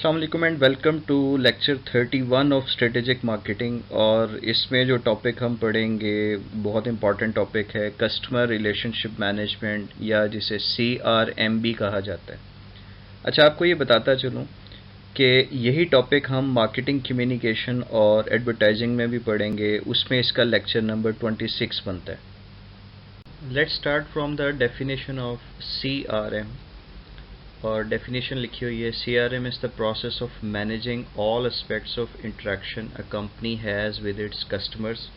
अस्सलाम वालेकुम and welcome to lecture 31 of strategic marketing. और इसमें जो टॉपिक हम पढ़ेंगे बहुत इंपॉर्टेंट टॉपिक है कस्टमर रिलेशनशिप मैनेजमेंट, या जिसे CRMB कहा जाता है। अच्छा, आपको ये बताता चलूँ कि यही टॉपिक हम मार्केटिंग कम्युनिकेशन और एडवर्टाइजिंग में भी पढ़ेंगे, उसमें इसका लेक्चर नंबर 26 बनता है। Let's start from the definition of CRM। और डेफिनेशन लिखी हुई है, CRM is the process of managing all aspects of interaction a company has with its customers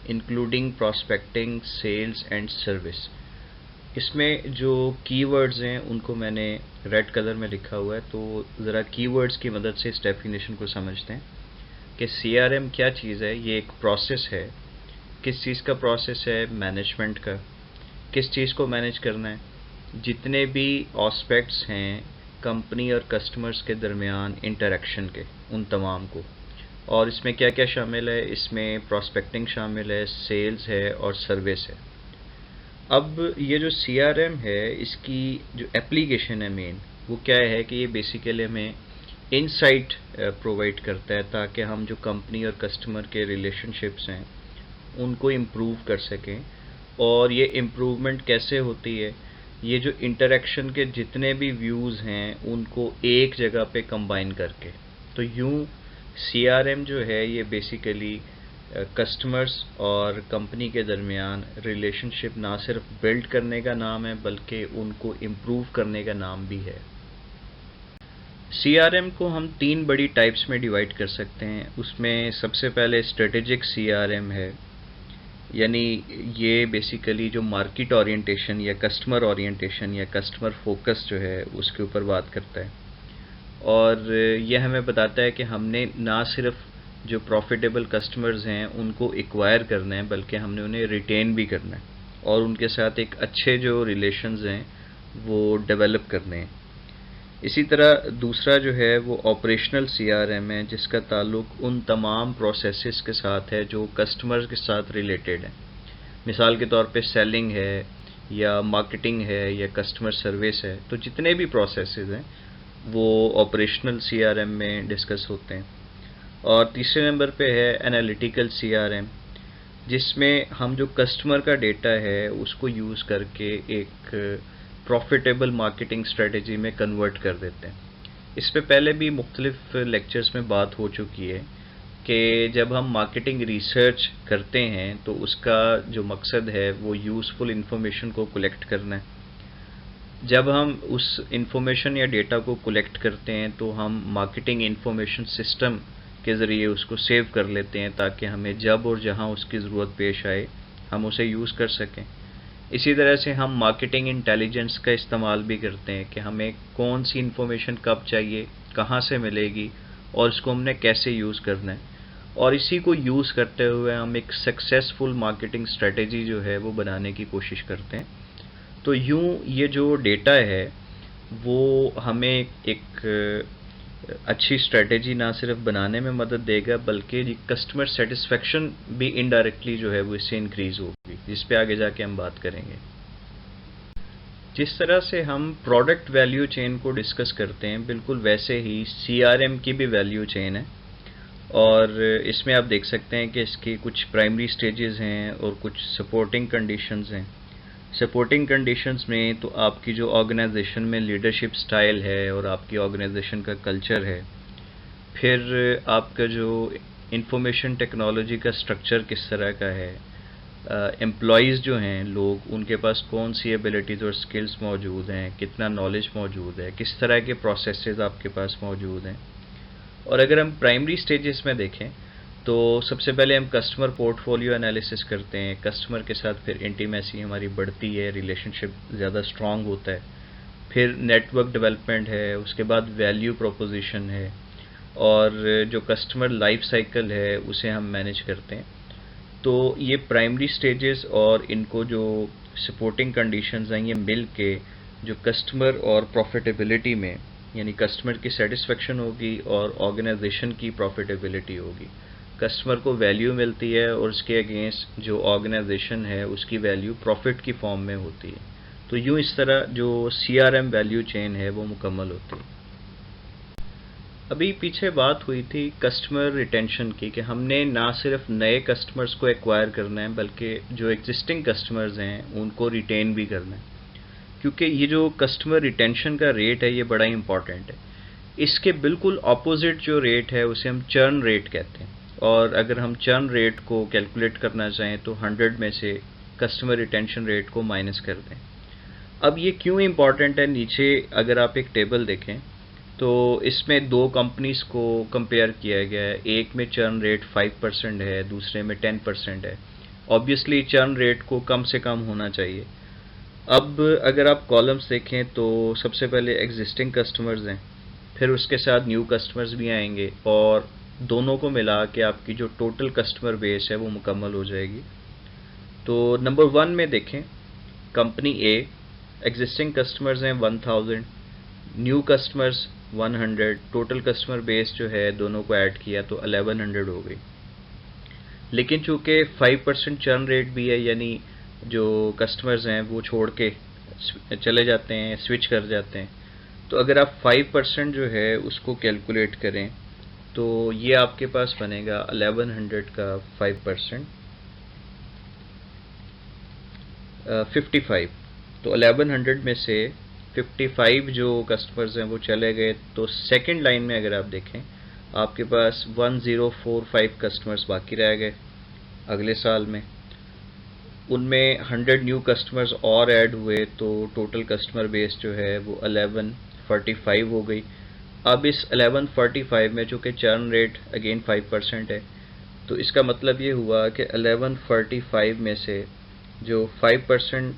including prospecting, sales and service. इसमें जो keywords हैं उनको मैंने रेड कलर में लिखा हुआ है, तो ज़रा कीवर्ड्स की मदद से इस डेफिनेशन को समझते हैं कि CRM क्या चीज़ है। ये एक प्रोसेस है। किस चीज़ का प्रोसेस है? मैनेजमेंट का। किस चीज़ को मैनेज करना है? जितने भी एस्पेक्ट्स हैं कंपनी और कस्टमर्स के दरमियान इंटरेक्शन के, उन तमाम को। और इसमें क्या क्या शामिल है? इसमें प्रॉस्पेक्टिंग शामिल है, सेल्स है और सर्विस है। अब ये जो CRM है, इसकी जो एप्लीकेशन है मेन, वो क्या है कि ये बेसिकली हमें इनसाइट प्रोवाइड करता है ताकि हम जो कंपनी और कस्टमर के रिलेशनशिप्स हैं उनको इम्प्रूव कर सकें। और ये इम्प्रूवमेंट कैसे होती है? ये जो इंटरेक्शन के जितने भी व्यूज़ हैं उनको एक जगह पे कंबाइन करके। तो यूँ CRM जो है ये बेसिकली कस्टमर्स और कंपनी के दरमियान रिलेशनशिप ना सिर्फ बिल्ड करने का नाम है बल्कि उनको इम्प्रूव करने का नाम भी है। CRM को हम 3 बड़ी टाइप्स में डिवाइड कर सकते हैं। उसमें सबसे पहले स्ट्रेटेजिक CRM है, यानी ये बेसिकली जो मार्केट ओरिएंटेशन या कस्टमर ओरिएंटेशन या कस्टमर फोकस जो है उसके ऊपर बात करता है। और यह हमें बताता है कि हमने ना सिर्फ जो प्रॉफिटेबल कस्टमर्स हैं उनको एक्वायर करना है बल्कि हमने उन्हें रिटेन भी करना है और उनके साथ एक अच्छे जो रिलेशंस हैं वो डेवलप करने हैं। इसी तरह दूसरा जो है वो ऑपरेशनल CRM है, जिसका ताल्लुक उन तमाम प्रोसेसेस के साथ है जो कस्टमर्स के साथ रिलेटेड है। मिसाल के तौर पे सेलिंग है या मार्केटिंग है या कस्टमर सर्विस है। तो जितने भी प्रोसेसेस हैं वो ऑपरेशनल CRM में डिस्कस होते हैं। और तीसरे नंबर पे है एनालिटिकल CRM, जिसमें हम जो कस्टमर का डेटा है उसको यूज़ करके एक प्रॉफिटेबल मार्केटिंग स्ट्रेटजी में कन्वर्ट कर देते हैं। इस पे पहले भी मुख्तलिफ लेक्चर्स में बात हो चुकी है कि जब हम मार्केटिंग रिसर्च करते हैं तो उसका जो मकसद है वो यूज़फुल इंफॉर्मेशन को कलेक्ट करना है। जब हम उस इंफॉर्मेशन या डेटा को कलेक्ट करते हैं तो हम मार्केटिंग इंफॉर्मेशन सिस्टम के ज़रिए उसको सेव कर लेते हैं ताकि हमें जब और जहां उसकी ज़रूरत पेश आए हम उसे यूज़ कर सकें। इसी तरह से हम मार्केटिंग इंटेलिजेंस का इस्तेमाल भी करते हैं कि हमें कौन सी इन्फॉर्मेशन कब चाहिए, कहाँ से मिलेगी और इसको हमने कैसे यूज़ करना है। और इसी को यूज़ करते हुए हम एक सक्सेसफुल मार्केटिंग स्ट्रेटेजी जो है वो बनाने की कोशिश करते हैं। तो यूँ ये जो डेटा है वो हमें एक अच्छी स्ट्रेटेजी ना सिर्फ बनाने में मदद देगा बल्कि कस्टमर सेटिस्फेक्शन भी इनडायरेक्टली जो है वो इससे इंक्रीज़ होगी, जिस पे आगे जाके हम बात करेंगे। जिस तरह से हम प्रोडक्ट वैल्यू चेन को डिस्कस करते हैं बिल्कुल वैसे ही CRM की भी वैल्यू चेन है। और इसमें आप देख सकते हैं कि इसके कुछ प्राइमरी स्टेजेस हैं और कुछ सपोर्टिंग कंडीशंस हैं। सपोर्टिंग कंडीशंस में तो आपकी जो ऑर्गेनाइजेशन में लीडरशिप स्टाइल है और आपकी ऑर्गेनाइजेशन का कल्चर है। फिर आपका जो इंफॉर्मेशन टेक्नोलॉजी का स्ट्रक्चर किस तरह का है, एम्प्लॉयज़ जो हैं लोग, उनके पास कौन सी एबिलिटीज़ और स्किल्स मौजूद हैं, कितना नॉलेज मौजूद है, किस तरह के प्रोसेसेस आपके पास मौजूद हैं। और अगर हम प्राइमरी स्टेजेस में देखें तो सबसे पहले हम कस्टमर पोर्टफोलियो एनालिसिस करते हैं। कस्टमर के साथ फिर इंटीमेसी हमारी बढ़ती है, रिलेशनशिप ज़्यादा स्ट्रॉन्ग होता है। फिर नेटवर्क डेवलपमेंट है, उसके बाद वैल्यू प्रोपोजिशन है और जो कस्टमर लाइफ साइकिल है उसे हम मैनेज करते हैं। तो ये प्राइमरी स्टेजेस और इनको जो सपोर्टिंग कंडीशंस हैं ये मिल के जो कस्टमर और प्रॉफिटेबिलिटी में, यानी कस्टमर की सेटिस्फेक्शन होगी और ऑर्गेनाइजेशन की प्रॉफिटेबिलिटी होगी। कस्टमर को वैल्यू मिलती है और उसके अगेंस्ट जो ऑर्गेनाइजेशन है उसकी वैल्यू प्रॉफिट की फॉर्म में होती है। तो यूँ इस तरह जो CRM वैल्यू चेन है वो मुकम्मल होती है। अभी पीछे बात हुई थी कस्टमर रिटेंशन की कि हमने ना सिर्फ नए कस्टमर्स को एक्वायर करना है बल्कि जो एग्जिस्टिंग कस्टमर्स हैं उनको रिटेन भी करना है, क्योंकि ये जो कस्टमर रिटेंशन का रेट है ये बड़ा इंपॉर्टेंट है। इसके बिल्कुल ऑपोजिट जो रेट है उसे हम चर्न रेट कहते हैं, और अगर हम चर्न रेट को कैलकुलेट करना चाहें तो 100 में से कस्टमर रिटेंशन रेट को माइनस कर दें। अब ये क्यों इम्पॉर्टेंट है, नीचे अगर आप एक टेबल देखें तो इसमें दो कंपनीज को कंपेयर किया गया है। एक में चर्न रेट 5% है, दूसरे में 10% है। ऑब्वियसली चर्न रेट को कम से कम होना चाहिए। अब अगर आप कॉलम्स देखें तो सबसे पहले एग्जिस्टिंग कस्टमर्स हैं, फिर उसके साथ न्यू कस्टमर्स भी आएंगे, और दोनों को मिला के आपकी जो टोटल कस्टमर बेस है वो मुकम्मल हो जाएगी। तो नंबर 1 में देखें, कंपनी ए, एग्जिस्टिंग कस्टमर्स हैं 1000, new customers 100, total customer base जो है दोनों को ऐड किया तो 1100 हो गई। लेकिन चूंकि 5% चर्न रेट भी है, यानी जो कस्टमर्स हैं वो छोड़ के चले जाते हैं, स्विच कर जाते हैं, तो अगर आप 5% जो है उसको कैलकुलेट करें तो ये आपके पास बनेगा 1100 का 5%, 55। तो 1100 में से 55 जो कस्टमर्स हैं वो चले गए, तो सेकंड लाइन में अगर आप देखें आपके पास 1045 कस्टमर्स बाकी रह गए अगले साल में। उनमें 100 न्यू कस्टमर्स और ऐड हुए तो टोटल कस्टमर बेस जो है वो 1145 हो गई। अब इस 1145 में चूँकि चर्न रेट अगेन 5% है, तो इसका मतलब ये हुआ कि 1145 में से जो 5%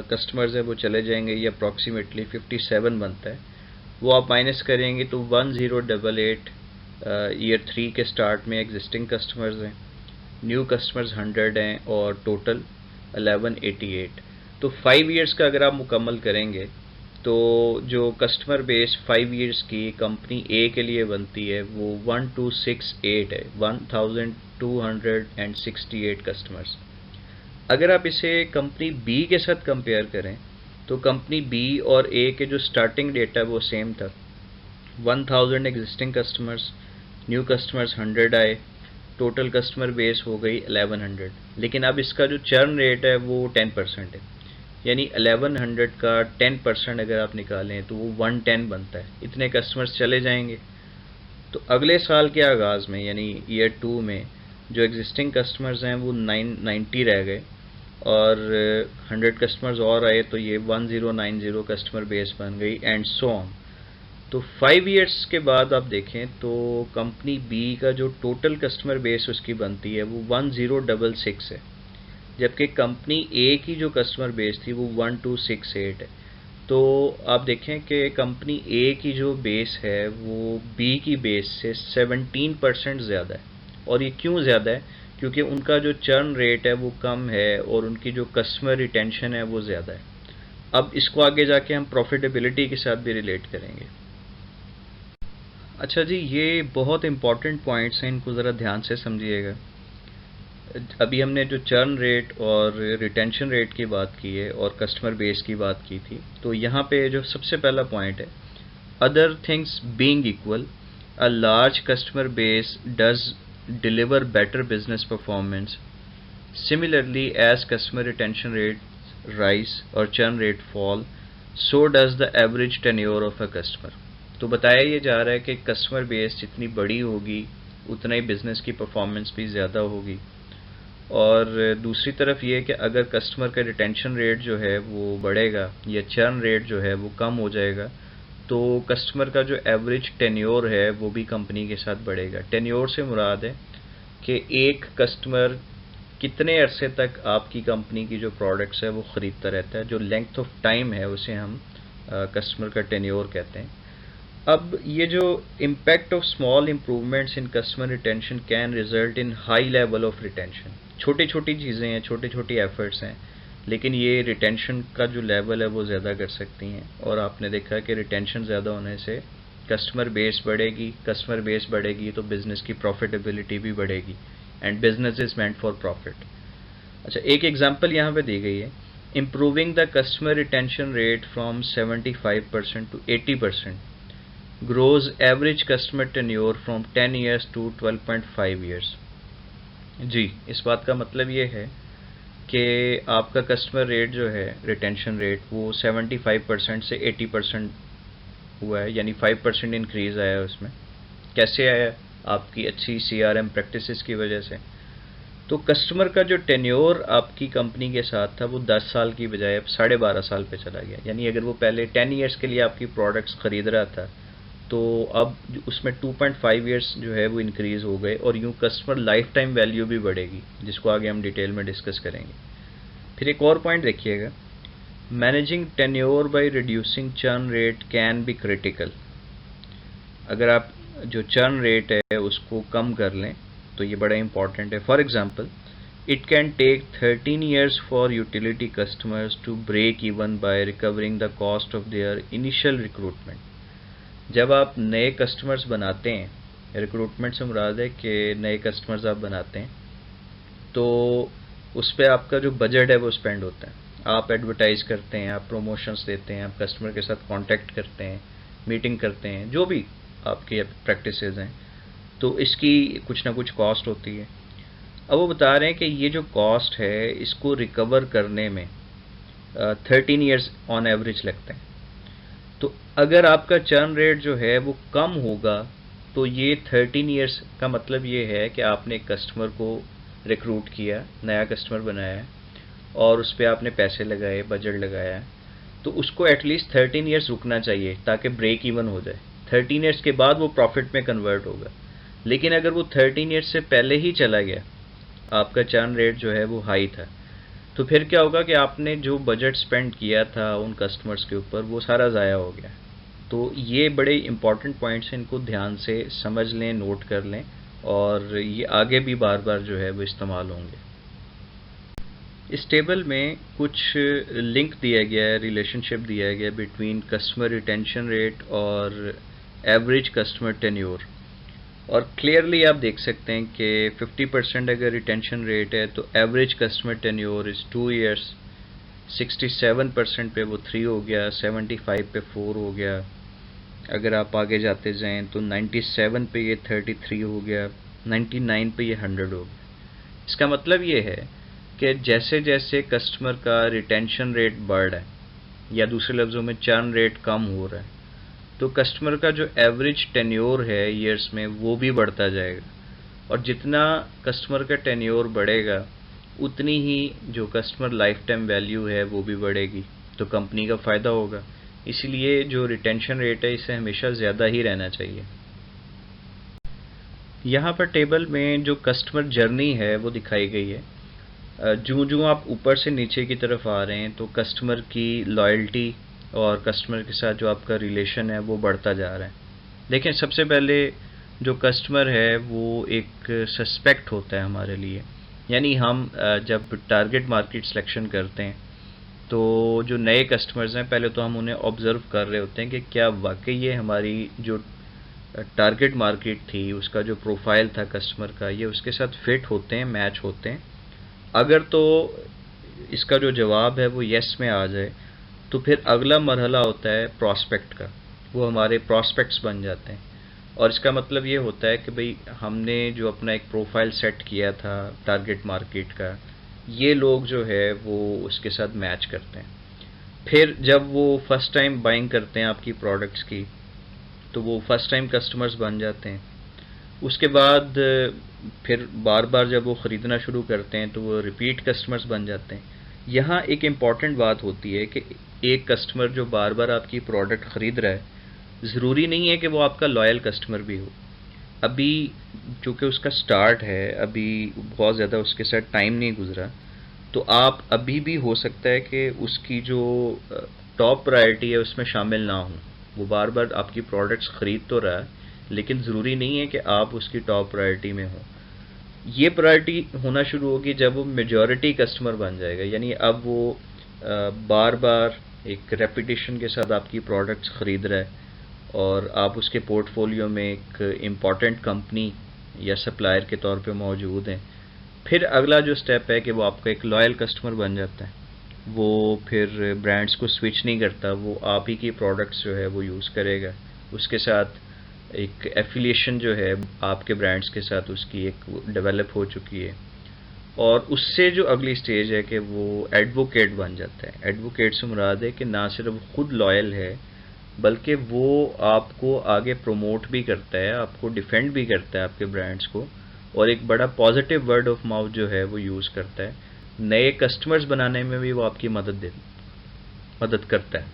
कस्टमर्स है वो चले जाएंगे, ये अप्रॉक्सीमेटली 57 बनता है। वो आप माइनस करेंगे तो 1088 ईयर 3 के स्टार्ट में एग्जिस्टिंग कस्टमर्स हैं, न्यू कस्टमर्स 100 हैं, और टोटल 1188। तो 5 इयर्स का अगर आप मुकम्मल करेंगे तो जो कस्टमर बेस 5 इयर्स की कंपनी ए के लिए बनती है वो 1268 है, 1268 कस्टमर्स। अगर आप इसे कंपनी बी के साथ कंपेयर करें तो कंपनी बी और ए के जो स्टार्टिंग डेटा वो सेम था, 1000 एग्जिस्टिंग कस्टमर्स, न्यू कस्टमर्स 100 आए, टोटल कस्टमर बेस हो गई 1100। लेकिन अब इसका जो चर्न रेट है वो 10% है, यानी 1100 का 10% अगर आप निकालें तो वो 110 बनता है। इतने कस्टमर्स चले जाएंगे। तो अगले साल के आगाज़ में यानी ईयर 2 में जो एग्जिस्टिंग कस्टमर्स हैं वो 990 रह गए, और 100 कस्टमर्स और आए तो ये 1090 कस्टमर बेस बन गई, एंड सो ऑन। तो 5 इयर्स के बाद आप देखें तो कंपनी बी का जो टोटल कस्टमर बेस उसकी बनती है वो 1066 है, जबकि कंपनी ए की जो कस्टमर बेस थी वो 1268 है। तो आप देखें कि कंपनी ए की जो बेस है वो बी की बेस से 17% ज़्यादा है। और ये क्यों ज़्यादा है? क्योंकि उनका जो चर्न रेट है वो कम है और उनकी जो कस्टमर रिटेंशन है वो ज़्यादा है। अब इसको आगे जाके हम प्रॉफिटेबिलिटी के साथ भी रिलेट करेंगे। अच्छा जी, ये बहुत इंपॉर्टेंट पॉइंट्स हैं, इनको ज़रा ध्यान से समझिएगा। अभी हमने जो चर्न रेट और रिटेंशन रेट की बात की है और कस्टमर बेस की बात की थी, तो यहाँ पे जो सबसे पहला पॉइंट है, other things being equal, a large customer base does deliver better business performance. Similarly, as customer retention rate rise or churn rate fall, so does the average tenure of a customer. तो बताया ये जा रहा है कि customer base जितनी बड़ी होगी उतना ही बिजनेस की परफॉर्मेंस भी ज़्यादा होगी। और दूसरी तरफ ये कि अगर कस्टमर का रिटेंशन रेट जो है वो बढ़ेगा या चर्न रेट जो है वो कम हो जाएगा, तो कस्टमर का जो एवरेज टेन्योर है वो भी कंपनी के साथ बढ़ेगा। टेन्योर से मुराद है कि एक कस्टमर कितने अरसे तक आपकी कंपनी की जो प्रोडक्ट्स है वो ख़रीदता रहता है। जो लेंथ ऑफ टाइम है उसे हम कस्टमर का टेन्योर कहते हैं। अब ये जो impact of small improvements in customer retention can result in high level of retention. छोटी छोटी चीज़ें हैं, छोटी छोटी एफर्ट्स हैं, लेकिन ये रिटेंशन का जो लेवल है वो ज़्यादा कर सकती हैं। और आपने देखा कि रिटेंशन ज़्यादा होने से कस्टमर बेस बढ़ेगी, कस्टमर बेस बढ़ेगी तो बिज़नेस की प्रॉफिटेबिलिटी भी बढ़ेगी, and business is meant for profit. अच्छा, एक एग्जांपल यहाँ पे दी गई है, improving the customer retention rate from 75% to 80%, grows average customer tenure from 10 years to 12.5 years. जी, इस बात का मतलब ये है कि आपका कस्टमर रेट जो है, रिटेंशन रेट, वो 75% से 80% हुआ है, यानी 5% इंक्रीज़ आया है उसमें। कैसे आया? आपकी अच्छी CRM प्रैक्टिसेस की वजह से। तो कस्टमर का जो टेन्योर आपकी कंपनी के साथ था वो 10 साल की बजाय अब 12.5 साल पे चला गया। यानी अगर वो पहले 10 ईयर्स के लिए आपकी प्रोडक्ट्स ख़रीद रहा था, तो अब उसमें 2.5 ईयर्स जो है वो इंक्रीज़ हो गए, और यूँ कस्टमर लाइफ टाइम वैल्यू भी बढ़ेगी, जिसको आगे हम डिटेल में डिस्कस करेंगे। फिर एक और पॉइंट देखिएगा, managing tenure by reducing churn rate can be critical. अगर आप जो चर्न रेट है उसको कम कर लें तो ये बड़ा इंपॉर्टेंट है। For example, it can take 13 years for utility customers to break even by recovering the cost of their initial recruitment. जब आप नए कस्टमर्स बनाते हैं, रिक्रूटमेंट से मुराद है कि नए कस्टमर्स आप बनाते हैं, तो उस पर आपका जो बजट है वो स्पेंड होता है। आप एडवर्टाइज करते हैं, आप प्रमोशंस देते हैं, आप कस्टमर के साथ कांटेक्ट करते हैं, मीटिंग करते हैं, जो भी आपकी प्रैक्टिसेस हैं, तो इसकी कुछ ना कुछ कॉस्ट होती है। अब वो बता रहे हैं कि ये जो कॉस्ट है इसको रिकवर करने में 13 ईयर्स ऑन एवरेज लगते हैं। तो अगर आपका चर्न रेट जो है वो कम होगा, तो ये 13 ईयर्स का मतलब ये है कि आपने एक कस्टमर को रिक्रूट किया, नया कस्टमर बनाया, और उस पर आपने पैसे लगाए, बजट लगाया, तो उसको एटलीस्ट 13 ईयर्स रुकना चाहिए ताकि ब्रेक इवन हो जाए। 13 ईयर्स के बाद वो प्रॉफिट में कन्वर्ट होगा। लेकिन अगर वो 13 ईयर्स से पहले ही चला गया, आपका चर्न रेट जो है वो हाई था, तो फिर क्या होगा कि आपने जो बजट स्पेंड किया था उन कस्टमर्स के ऊपर, वो सारा ज़ाया हो गया। तो ये बड़े इंपॉर्टेंट पॉइंट्स हैं, इनको ध्यान से समझ लें, नोट कर लें, और ये आगे भी बार बार जो है वो इस्तेमाल होंगे। इस टेबल में कुछ लिंक दिया गया है, रिलेशनशिप दिया गया है बिटवीन कस्टमर रिटेंशन रेट और एवरेज कस्टमर टेन्योर। और क्लियरली आप देख सकते हैं कि 50% अगर रिटेंशन रेट है तो average customer tenure is 2 years, 67% पे वो 3 हो गया, 75 पे 4 हो गया। अगर आप आगे जाते जाएं तो 97 पे ये 33 हो गया, 99 पे ये 100 हो गया। इसका मतलब ये है कि जैसे जैसे कस्टमर का रिटेंशन रेट बढ़ रहा है, या दूसरे लफ्ज़ों में चर्न रेट कम हो रहा है, तो कस्टमर का जो एवरेज टेन्योर है ईयर्स में वो भी बढ़ता जाएगा। और जितना कस्टमर का टेन्योर बढ़ेगा, उतनी ही जो कस्टमर लाइफ टाइम वैल्यू है वो भी बढ़ेगी, तो कंपनी का फ़ायदा होगा। इसलिए जो रिटेंशन रेट है इसे हमेशा ज़्यादा ही रहना चाहिए। यहाँ पर टेबल में जो कस्टमर जर्नी है वो दिखाई गई है। जो जो आप ऊपर से नीचे की तरफ आ रहे हैं, तो कस्टमर की लॉयल्टी और कस्टमर के साथ जो आपका रिलेशन है वो बढ़ता जा रहा है। देखें, सबसे पहले जो कस्टमर है वो एक सस्पेक्ट होता है हमारे लिए। यानी हम जब टारगेट मार्केट सिलेक्शन करते हैं, तो जो नए कस्टमर्स हैं, पहले तो हम उन्हें ऑब्ज़र्व कर रहे होते हैं कि क्या वाकई ये हमारी जो टारगेट मार्केट थी, उसका जो प्रोफाइल था कस्टमर का, ये उसके साथ फिट होते हैं, मैच होते हैं। अगर तो इसका जो जवाब है वो येस में आ जाए, तो फिर अगला मरहला होता है प्रॉस्पेक्ट का। वो हमारे प्रॉस्पेक्ट्स बन जाते हैं, और इसका मतलब ये होता है कि भाई हमने जो अपना एक प्रोफाइल सेट किया था टारगेट मार्केट का, ये लोग जो है वो उसके साथ मैच करते हैं। फिर जब वो फर्स्ट टाइम बाइंग करते हैं आपकी प्रोडक्ट्स की, तो वो फर्स्ट टाइम कस्टमर्स बन जाते हैं। उसके बाद फिर बार बार जब वो ख़रीदना शुरू करते हैं तो वो रिपीट कस्टमर्स बन जाते हैं। यहाँ एक इम्पॉर्टेंट बात होती है कि एक कस्टमर जो बार बार आपकी प्रोडक्ट ख़रीद रहा है, ज़रूरी नहीं है कि वो आपका लॉयल कस्टमर भी हो। अभी चूँकि उसका स्टार्ट है, अभी बहुत ज़्यादा उसके साथ टाइम नहीं गुजरा, तो आप अभी भी हो सकता है कि उसकी जो टॉप प्रायोरिटी है उसमें शामिल ना हो। वो बार बार आपकी प्रोडक्ट्स ख़रीद तो रहा है, लेकिन ज़रूरी नहीं है कि आप उसकी टॉप प्रायोरिटी में हो। ये प्रायोरिटी होना शुरू होगी जब वो मेजॉरिटी कस्टमर बन जाएगा। यानी अब वो बार बार एक रेपिटेशन के साथ आपकी प्रोडक्ट्स ख़रीद रहा है, और आप उसके पोर्टफोलियो में एक इम्पॉर्टेंट कंपनी या सप्लायर के तौर पे मौजूद हैं। फिर अगला जो स्टेप है कि वो आपका एक लॉयल कस्टमर बन जाता है। वो फिर ब्रांड्स को स्विच नहीं करता, वो आप ही की प्रोडक्ट्स जो है वो यूज़ करेगा, उसके साथ एक एफिलिएशन जो है आपके ब्रांड्स के साथ उसकी एक डेवलप हो चुकी है, और उससे जो अगली स्टेज है कि वो एडवोकेट बन जाता है। एडवोकेट से मुराद है कि ना सिर्फ खुद लॉयल है बल्कि वो आपको आगे प्रमोट भी करता है, आपको डिफेंड भी करता है आपके ब्रांड्स को, और एक बड़ा पॉजिटिव वर्ड ऑफ माउथ जो है वो यूज़ करता है। नए कस्टमर्स बनाने में भी वो आपकी मदद करता है।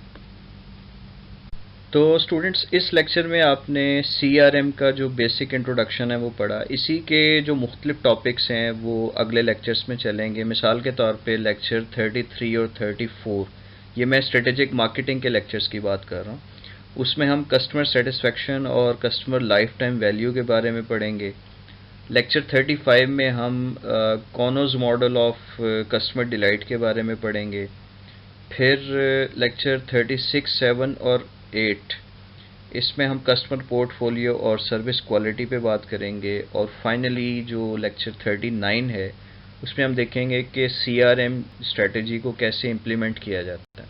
तो स्टूडेंट्स, इस लेक्चर में आपने CRM का जो बेसिक इंट्रोडक्शन है वो पढ़ा। इसी के जो मुख्तलिफ टॉपिक्स हैं वो अगले लेक्चर्स में चलेंगे। मिसाल के तौर पे लेक्चर 33 और 34, ये मैं स्ट्रेटेजिक मार्केटिंग के लेक्चर्स की बात कर रहा हूँ। उसमें हम कस्टमर सेटिस्फेक्शन और कस्टमर लाइफ टाइम वैल्यू के बारे में पढ़ेंगे। लेक्चर 35 में हम कॉनोज मॉडल ऑफ कस्टमर डिलाइट के बारे में पढ़ेंगे। फिर लेक्चर 36, 7 और 8, इसमें हम कस्टमर पोर्टफोलियो और सर्विस क्वालिटी पे बात करेंगे। और फाइनली जो लेक्चर 39 है उसमें हम देखेंगे कि CRM स्ट्रेटजी को कैसे इम्प्लीमेंट किया जाता है।